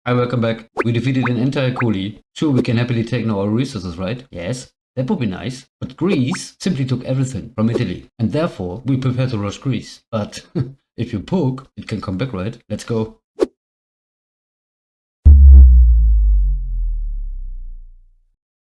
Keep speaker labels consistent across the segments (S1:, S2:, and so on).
S1: Hi, welcome back. We defeated an entire coolie. Sure, we can happily take now our resources, right? Yes, that would be nice. But Greece simply took everything from Italy, and therefore we prepare to rush Greece. But if you poke, it can come back, right? Let's go.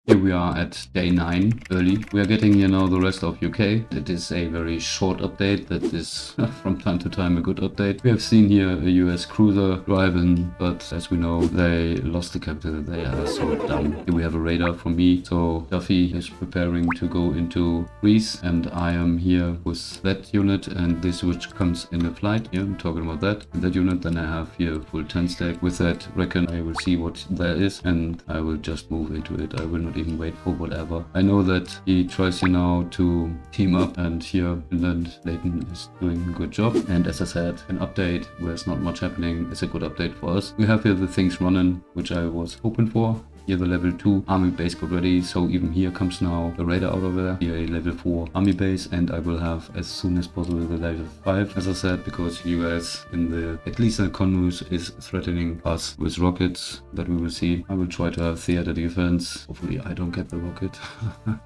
S1: Here we are at day 9 early. We are getting here now the rest of UK. It is a very short update that is from time to time a good update. We have seen here a US cruiser driving, but as we know, they lost the capital. They are so dumb. Here we have a radar from me. So Duffy is preparing to go into Greece, and I am here with that unit and this which comes in the flight. Here I'm talking about that unit. Then I have here full 10 stack. With that reckon I will see what there is and I will just move into it. I will not even wait for whatever. I know that he tries here now to team up, and here Finland, Leighton is doing a good job. And as I said, an update where there's not much happening is a good update for us. We have here the things running which I was hoping for. Here the level 2 army base got ready, so even here comes now the radar out of there. Here a level 4 army base, and I will have as soon as possible the level 5, as I said, because US in the, at least in Conmus, is threatening us with rockets that we will see. I will try to have theater defense. Hopefully I don't get the rocket,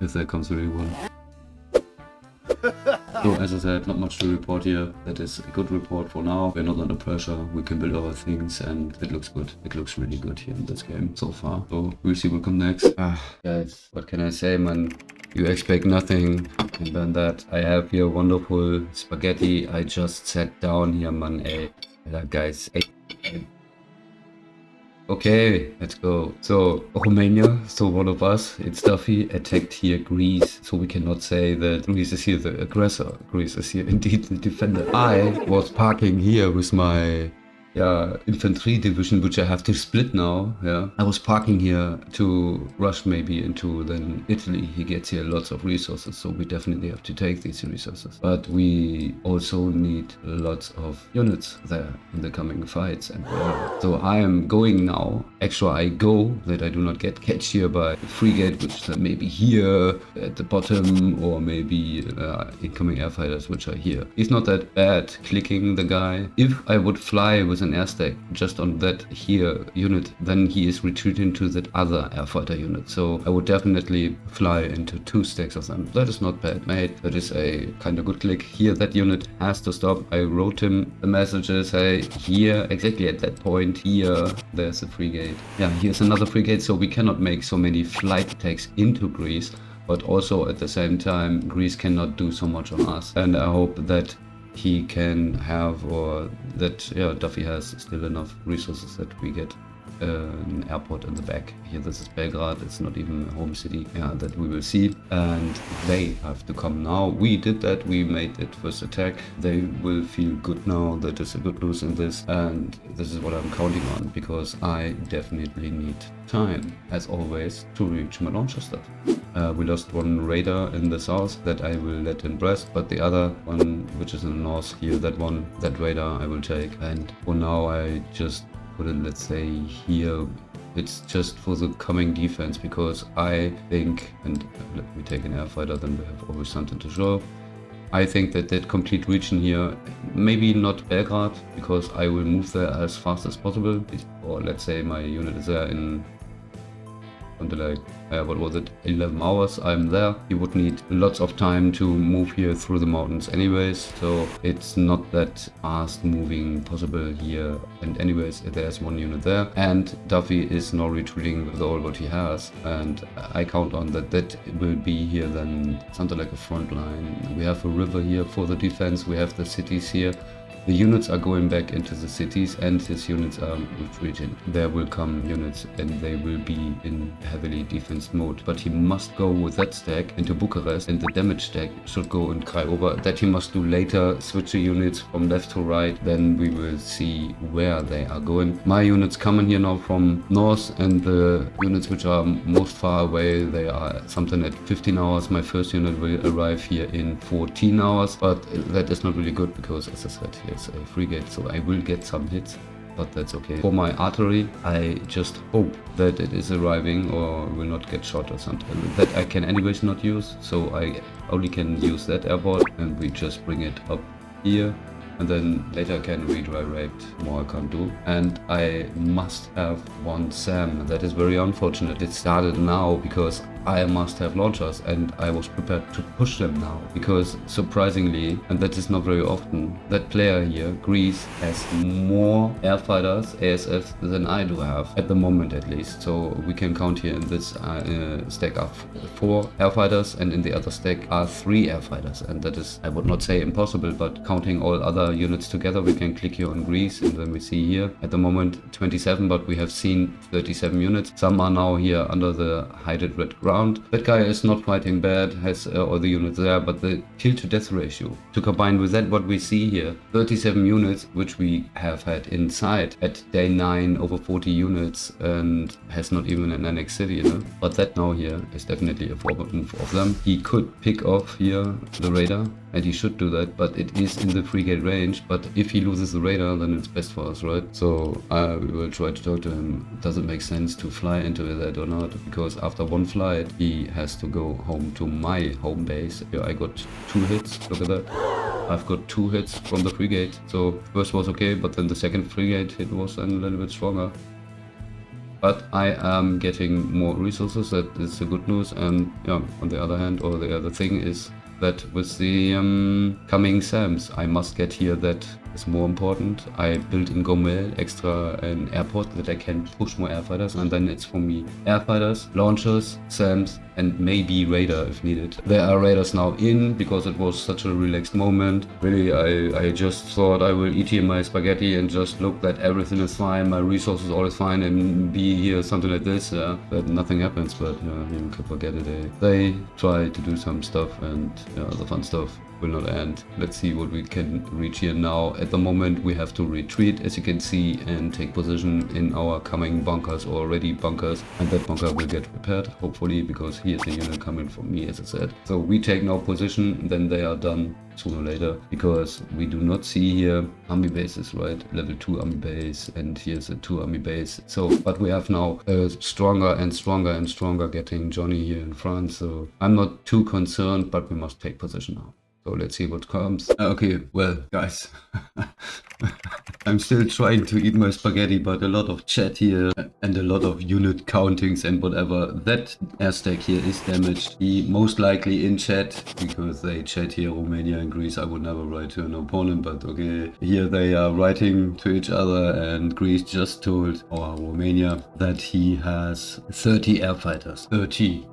S1: if there comes really one. So as I said, not much to report here. That is a good report for now. We're not under pressure. We can build our things and it looks good. It looks really good here in this game so far. So we'll see what comes next. Guys, what can I say, man? You expect nothing than that. I have here wonderful spaghetti. I just sat down here, man. Guys. Okay, let's go. So, Romania, so one of us, it's Duffy, attacked here Greece. So we cannot say that Greece is here the aggressor. Greece is here indeed the defender. I was parking here with my infantry division, which I have to split now. I was parking here to rush maybe into then Italy. He gets here lots of resources, so we definitely have to take these resources. But we also need lots of units there in the coming fights and whatever. So I am going now. Actually, I go that I do not get catched here by frigate, which is maybe here at the bottom, or maybe incoming air fighters, which are here. It's not that bad clicking the guy. If I would fly with an air stack just on that here unit, then he is retreating to that other air fighter unit. So I would definitely fly into 2 stacks of them. That is not bad, mate. That is a kind of good click. Here that unit has to stop. I wrote him the messages. Hey, here exactly at that point here there's a frigate. Yeah, here's another frigate. So we cannot make so many flight attacks into Greece, but also at the same time Greece cannot do so much on us. And I hope that he can have, or that Duffy has still enough resources that we get an airport in the back. Here this is Belgrade, it's not even a home city. That we will see, and they have to come now. We did that, we made it first attack. They will feel good now. That is a good news in this, and this is what I'm counting on, because I definitely need time, as always, to reach my launcher stuff. We lost one radar in the south that I will let in Brest, but the other one, which is in the north here, that radar I will take. And for now I just put it, let's say, here. It's just for the coming defense, because I think, and let me take an air fighter, then we have always something to show. I think that complete region here, maybe not Belgrade, because I will move there as fast as possible. Or let's say my unit is there in something like, what was it, 11 hours I'm there. You would need lots of time to move here through the mountains anyways, so it's not that fast moving possible here. And anyways, there's one unit there, and Duffy is now retreating with all what he has, and I count on that will be here then something like a front line. We have a river here for the defense, we have the cities here. The units are going back into the cities, and his units are retreating. There will come units and they will be in heavily defense mode. But he must go with that stack into Bucharest, and the damage stack should go in Craiova. That he must do later, switch the units from left to right. Then we will see where they are going. My units coming here now from north, and the units which are most far away, they are something at 15 hours. My first unit will arrive here in 14 hours, but that is not really good, because as I said, here's a frigate, so I will get some hits, but that's okay. For my artillery, I just hope that it is arriving or will not get shot or something. That I can anyways not use, so I only can use that airport, and we just bring it up here. and then later I can redirect. More I can't do. And I must have one SAM. That is very unfortunate. It started now because I must have launchers, and I was prepared to push them now because surprisingly, and that is not very often, that player here, Greece, has more airfighters, ASFs, than I do have at the moment at least. So we can count here in this stack of 4 airfighters, and in the other stack are 3 airfighters, and that is, I would not say impossible, but counting all other units together, we can click here on Greece, and then we see here at the moment 27, but we have seen 37 units. Some are now here under the hided red ground. That guy is not fighting bad, has all the units there, but the kill to death ratio, to combine with that what we see here, 37 units, which we have had inside at day 9 over 40 units, and has not even an annex city, you know. But that now here is definitely a problem of them. He could pick off here the radar, and he should do that, but it is in the frigate range. But if he loses the radar, then it's best for us, right? So we will try to talk to him. Does it make sense to fly into that or not? Because after one flight, he has to go home to my home base. Here I got 2 hits, look at that. I've got 2 hits from the frigate. So first was okay, but then the second frigate hit was then a little bit stronger. But I am getting more resources, that is the good news. And yeah, on the other hand, or the other thing is that with the coming SAMs, I must get here that is more important. I built in Gomel extra an airport that I can push more airfighters, and then it's for me airfighters, launchers, SAMs, and maybe radar if needed. There are radars now in because it was such a relaxed moment. Really, I just thought I will eat here my spaghetti and just look that everything is fine, my resources all is fine, and be here something like this. But nothing happens. But you can forget it. They try to do some stuff, and the fun stuff will not end. Let's see what we can reach here now. At the moment we have to retreat, as you can see, and take position in our coming bunkers, or already bunkers, and that bunker will get repaired hopefully, because here's a unit coming from me, as I said. So we take now position, then they are done sooner or later, because we do not see here army bases, right? Level 2 army base, and here's a 2 army base. So but we have now stronger and stronger and stronger getting Johnny here in France, so I'm not too concerned, but we must take position now. So let's see what comes. Okay, well, guys, I'm still trying to eat my spaghetti, but a lot of chat here and a lot of unit countings and whatever. That air stack here is damaged. He most likely in chat, because they chat here Romania and Greece. I would never write to an opponent, but okay. Here they are writing to each other, and Greece just told our Romania that he has 30 air fighters. 30.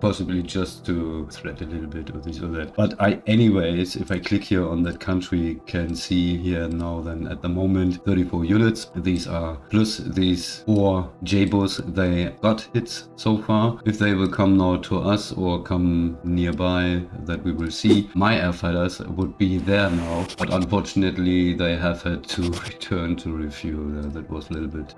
S1: Possibly just to thread a little bit of this or that. But anyways, if I click here on that country, can see here now then at the moment 34 units. These are plus these 4 JBOs they got hits so far. If they will come now to us or come nearby, that we will see. My airfighters would be there now, but unfortunately they have had to return to refuel. That was a little bit,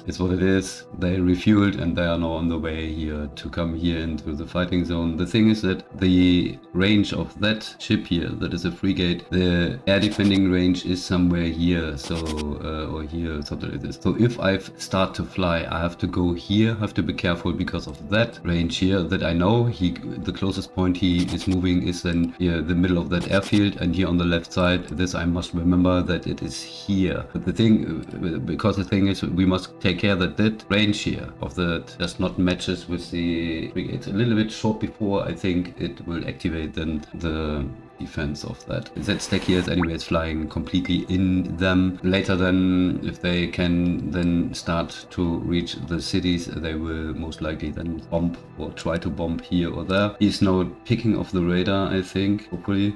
S1: it's what it is. They refueled and they are now on the way here to come here into the fighting zone. The thing is that the range of that ship here, that is a frigate, the air defending range is somewhere here, so or here, something like this. So if I start to fly, I have to go here, have to be careful because of that range here that I know. The closest point he is moving is then here, the middle of that airfield, and here on the left side, this I must remember that it is here. But the thing, because the thing is, we must take care that that range here of that does not matches with the frigate. A little bit short before I think it will activate then the defense of that. That stack here is anyways flying completely in them. Later then, if they can then start to reach the cities, they will most likely then bomb or try to bomb here or there. He's now picking off the radar, I think, hopefully.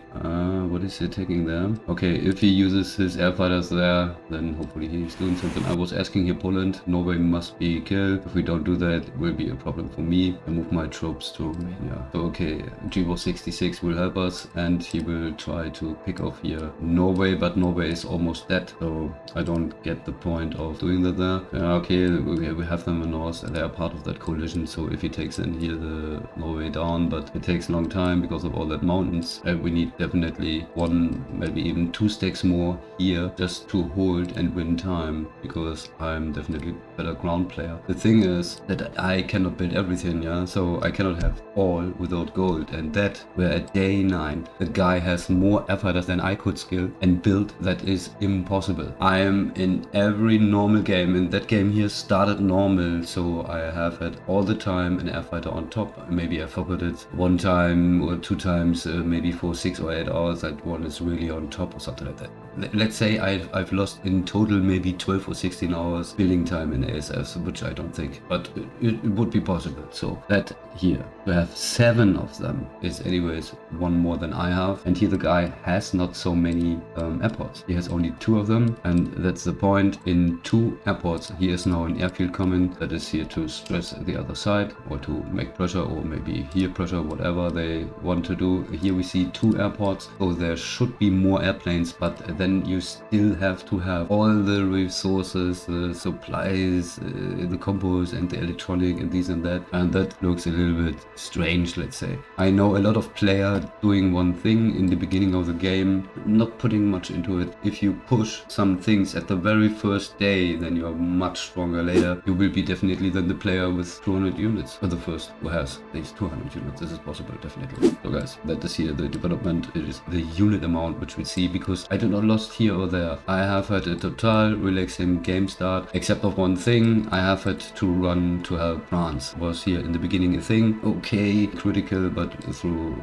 S1: What is he taking there? Okay, if he uses his airfighters there, then hopefully he's doing something. I was asking here Poland, Norway must be killed. If we don't do that, it will be a problem for me. I move my troops to Romania. So okay, GWO 66 will help us, and he will try to pick off here Norway, but Norway is almost dead, so I don't get the point of doing that there. Okay, we have them in north, and they are part of that coalition, so if he takes in here the Norway down, but it takes a long time because of all that mountains, we need definitely 1, maybe even 2 stacks more here just to hold and win time, because I'm definitely a better ground player. The thing is that I cannot build everything, yeah, so I cannot have all without gold, and that we're at day 9. The guy has more air fighters than I could skill and build. That is impossible. I am in every normal game, and that game here started normal, so I have had all the time an air fighter on top. Maybe I forgot it one time or two times, maybe for 6 or 8 hours. That one is really on top or something like that. Let's say I've lost in total maybe 12 or 16 hours building time in ASF, which I don't think, but it would be possible. So that here, to have 7 of them is anyways one more than I have. And here the guy has not so many airports. He has only 2 of them, and that's the point. In 2 airports, he is now an airfield comment that is here to stress the other side or to make pressure, or maybe here pressure, whatever they want to do. Here we see 2 airports, so there should be more airplanes, but then you still have to have all the resources, the supplies, the combos and the electronic and this and that looks a little bit strange, let's say. I know a lot of players doing one thing in the beginning of the game, not putting much into it. If you push some things at the very first day, then you are much stronger later. You will be definitely than the player with 200 units, or the first who has these 200 units. This is possible, definitely. So guys, that is here the development. It is the unit amount which we see, because I do not lost here or there. I have had a total relaxing game start, except of one thing. I have had to run to help France. Was here in the beginning a thing, okay, critical, but through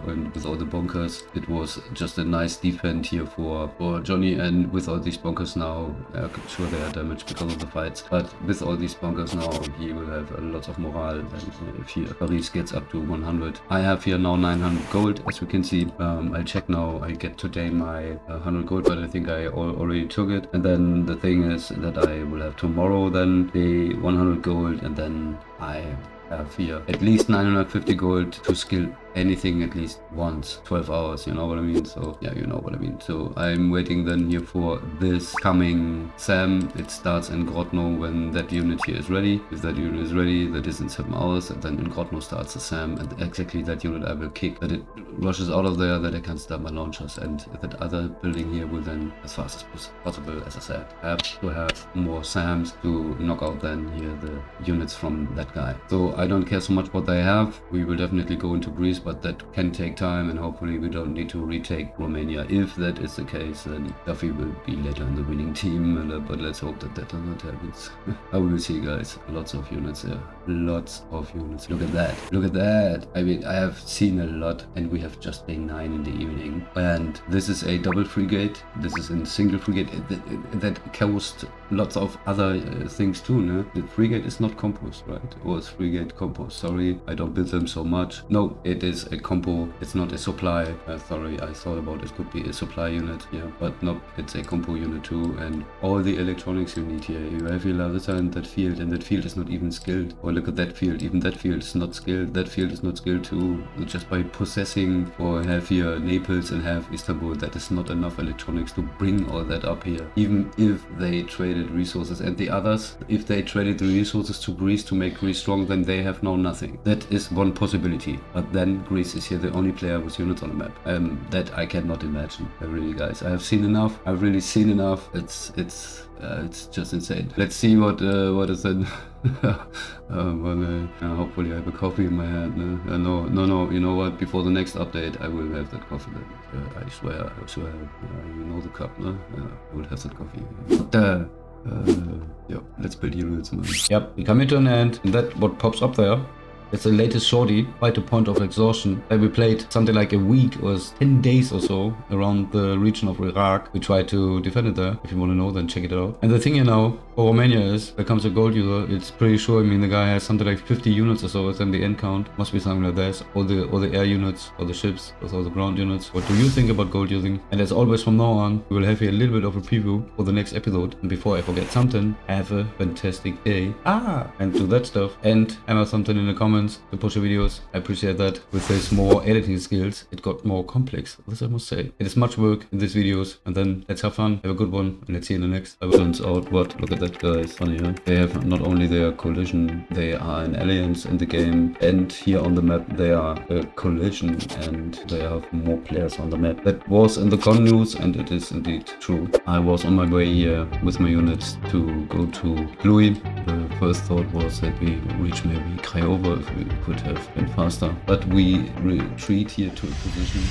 S1: and with all the bunkers, it was just a nice defense here for Johnny. And with all these bunkers now, I'm sure they are damaged because of the fights, but with all these bunkers now, he will have lots of morale. And if here Paris gets up to 100, I have here now 900 gold, as we can see. I'll check now. I get today my 100 gold, but I think I already took it. And then the thing is that I will have tomorrow then the 100 gold, and then I have here at least 950 gold to skill anything at least once, 12 hours, you know what I mean? So yeah, you know what I mean. So I'm waiting then here for this coming SAM. It starts in Grodno when that unit here is ready. If that unit is ready, that is in 7 hours, and then in Grodno starts the SAM, and exactly that unit I will kick, that it rushes out of there, that I can start my launchers, and that other building here will then, as fast as possible, as I said, have to have more SAMs to knock out then here the units from that guy. So I don't care so much what they have. We will definitely go into Greece, but that can take time, and hopefully we don't need to retake Romania. If that is the case, then Duffy will be later in the winning team, but let's hope that that does not happen. I will see, guys. Lots of units there. Lots of units. Look at that. Look at that. I mean, I have seen a lot, and we have just day 9 in the evening. And this is a double frigate. This is a single frigate. That caused lots of other things too, no? The frigate is not composed, right? Or is frigate composed? Sorry, I don't build them so much. No, it is a compo. It's not a supply. Sorry, I thought about it could be a supply unit, yeah, but no, it's a compo unit too. And all the electronics you need here. You have your Larissa in that field, and that field is not even skilled. Or look at that field. Even that field is not skilled. That field is not skilled too. Just by possessing or have here Naples and have Istanbul, that is not enough electronics to bring all that up here. Even if they traded resources, and the others, if they traded the resources to Greece to make Greece strong, then they have now nothing. That is one possibility. But then Greece is here the only player with units on the map. That I cannot imagine. Really, guys, I have seen enough. I've really seen enough. It's just insane. Let's see what is then. Hopefully I have a coffee in my hand. No. You know what? Before the next update, I will have that coffee. I swear. You know the cup, no? I will have that coffee. Yeah, let's build units, man. Yep, we come into an end, and that what pops up there. It's the latest shorty, by the point of exhaustion. We played something like a week or 10 days or so around the region of Iraq. We tried to defend it there. If you want to know, then check it out. And the thing you know, for Romania is, when it comes to gold user, it's pretty sure, I mean, the guy has something like 50 units or so within the end count. Must be something like this. All the air units, all the ships, with all the ground units. What do you think about gold using? And as always, from now on, we will have here a little bit of a preview for the next episode. And before I forget something, have a fantastic day. And do that stuff. And hammer something in the comments to push the videos. I appreciate that. With this more editing skills, it got more complex. This I must say. It is much work in these videos. And then let's have fun. Have a good one. And let's see you in the next. Turns out what? Look at that, guys. Funny, huh? They have not only their collision, they are an alliance in the game. And here on the map, they are a collision. And they have more players on the map. That was in the con news, and it is indeed true. I was on my way here with my units to go to Louis. The first thought was that we reach maybe Craiova if we could have been faster. But we retreat here to a position